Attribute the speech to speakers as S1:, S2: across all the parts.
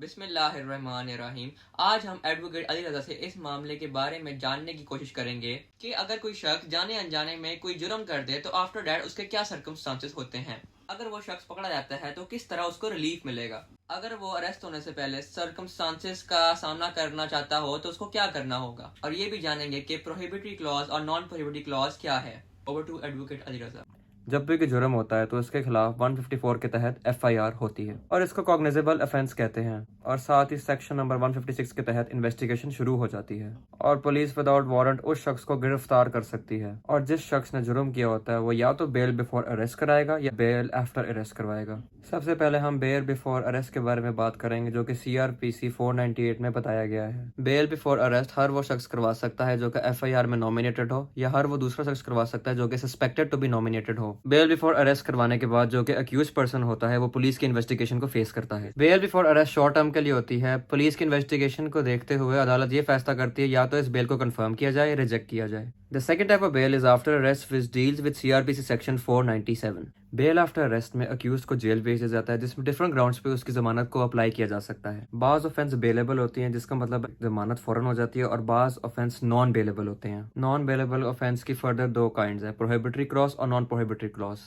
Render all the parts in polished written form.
S1: बिस्मिल्लाहिर्रहमानिर्रहीम। आज हम एडवोकेट अली रज़ा से इस मामले के बारे में जानने की कोशिश करेंगे कि अगर कोई शख्स जाने अनजाने में कोई जुर्म कर दे तो आफ्टर डैट उसके क्या सर्कमस्टांसेस होते हैं। अगर वो शख्स पकड़ा जाता है तो किस तरह उसको रिलीफ मिलेगा। अगर वो अरेस्ट होने से पहले सर्कमस्टांसेस का सामना करना चाहता हो तो उसको क्या करना होगा, और ये भी जानेंगे कि प्रोहिबिटरी क्लॉज और नॉन प्रोहिबिटरी क्लॉज क्या है। Over to advocate Ali Raza.
S2: जब भी कोई जुर्म होता है तो उसके खिलाफ 154 के तहत एफआईआर होती है और इसको कॉग्निजेबल ऑफेंस कहते हैं, और साथ ही सेक्शन नंबर 156 के तहत इन्वेस्टिगेशन शुरू हो जाती है और पुलिस विदाउट वारंट उस शख्स को गिरफ्तार कर सकती है। और जिस शख्स ने जुर्म किया होता है वो या तो बेल बिफोर अरेस्ट कराएगा या बेल आफ्टर अरेस्ट करवाएगा। सबसे पहले हम बेल बिफोर अरेस्ट के बारे में बात करेंगे, जो कि CRPC 498 में बताया गया है। बेल बिफोर अरेस्ट हर वो शख्स करवा सकता है जो कि एफआईआर में नॉमिनेटेड हो, या हर वो दूसरा शख्स करवा सकता है जो कि सस्पेक्टेड टू बी नॉमिनेटेड हो। बेल बिफोर अरेस्ट करवाने के बाद जो कि अक्यूज पर्सन होता है वो पुलिस की इन्वेस्टिगेशन को फेस करता है। Bail before arrest short term के लिए होती है। पुलिस की इन्वेस्टिगेशन को देखते हुए अदालत ये फैसला करती है या तो इस बेल को कंफर्म किया जाए या रिजेक्ट किया जाए। The second type of bail is after arrest, which deals with CRPC section 497। Bail after arrest में अक्यूज को जेल भेज दिया जाता है, जिसमें डिफरेंट ग्राउंड्स पे उसकी जमानत को अप्लाई किया जा सकता है। बाज ऑफेंस बेलेबल होती हैं, जिसका मतलब जमानत फौरन हो जाती है, और बाज ऑफेंस नॉन बेलेबल होते हैं। नॉन बेलेबल ऑफेंस की फर्दर दो काइंड है, प्रोहिबिटरी क्लॉज और non prohibitory clause.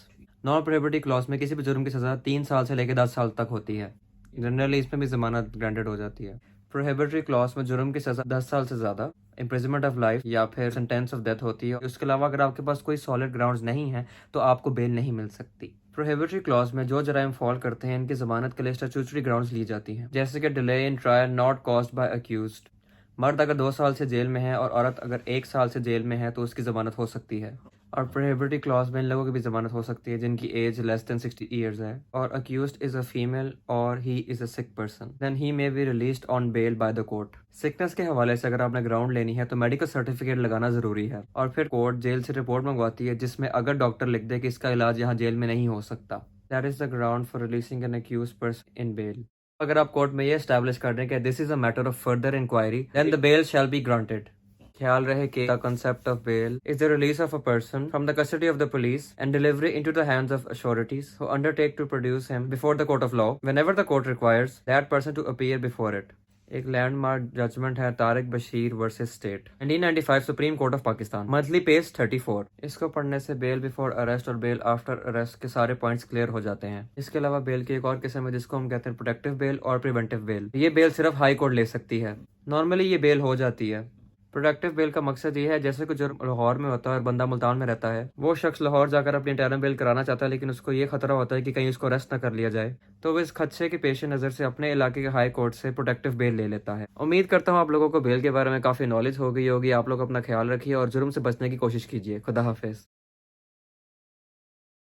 S2: Non prohibitory clause में किसी भी जुर्म की सजा 3 साल से लेकर 10 साल तक होती है। जनरली इसमें भी जमानत ग्रांटेड हो जाती है। प्रोहिबिटरी क्लॉज में जुर्म की सजा 10 साल से ज्यादा, इम्प्रिजनमेंट ऑफ लाइफ या फिर सेंटेंस ऑफ डेथ होती है। उसके अलावा अगर आपके पास कोई सॉलिड ग्राउंड्स नहीं है तो आपको बेल नहीं मिल सकती। प्रोहिबिटरी क्लॉज में जो जराइम फॉल करते हैं इनकी जमानत के लिए स्टैट्यूटरी ग्राउंड्स ली जाती हैं, जैसे कि delay in trial not caused by accused. मर्द अगर 2 साल से जेल में है और औरत अगर 1 साल से जेल में है तो उसकी जमानत हो सकती है। और प्रोहिबिटरी क्लॉज में इन लोगों की भी जमानत हो सकती है जिनकी एज लेस देन 60 ईयर्स है, और अक्यूज्ड इज अ फीमेल और he is a sick person, then he may be released on bail by the court. Sickness के हवाले से अगर आपने ग्राउंड लेनी है तो मेडिकल सर्टिफिकेट लगाना जरूरी है, और फिर कोर्ट जेल से रिपोर्ट मंगवाती है जिसमें अगर डॉक्टर लिख दे कि इसका इलाज यहाँ जेल में नहीं हो सकता, that is the ground for releasing an accused person in bail. अगर आप कोर्ट में ये एस्टैब्लिश कर दें कि this is a matter of further inquiry, then the bail shall be granted. ख्याल रहे कि the concept of bail is the release of a person from the custody of the police and delivery into the hands of authorities who undertake to produce him before the court of law whenever the court requires that person to appear before it। एक landmark judgement है Tariq Bashir versus state 1995 supreme court of Pakistan, monthly page 34। इसको पढ़ने से bell before arrest और bell after arrest के सारे points clear हो जाते हैं। इसके अलावा बेल की एक और किस्म है जिसको हम कहते हैं प्रोटेक्टिव बेल और प्रिवेंटिव बेल। ये बेल सिर्फ हाई कोर्ट ले सकती है। नॉर्मली ये बेल हो जाती है। प्रोडक्टिव बेल का मकसद ये है, जैसे कि जो लाहौर में होता है और बंदा मुल्तान में रहता है, वो शख्स लाहौर जाकर अपनी इंटरनल बेल कराना चाहता है, लेकिन उसको ये खतरा होता है कि कहीं उसको अरेस्ट ना कर लिया जाए, तो वो इस खदशे के पेश नज़र से अपने इलाके के हाई कोर्ट से प्रोटेक्टिव बेल ले लेता है। उम्मीद करता हूँ आप लोगों को बेल के बारे में काफ़ी नॉलेज हो गई होगी। आप लोग अपना ख्याल रखिए और जुर्म से बचने की कोशिश कीजिए। खुदा हाफिज।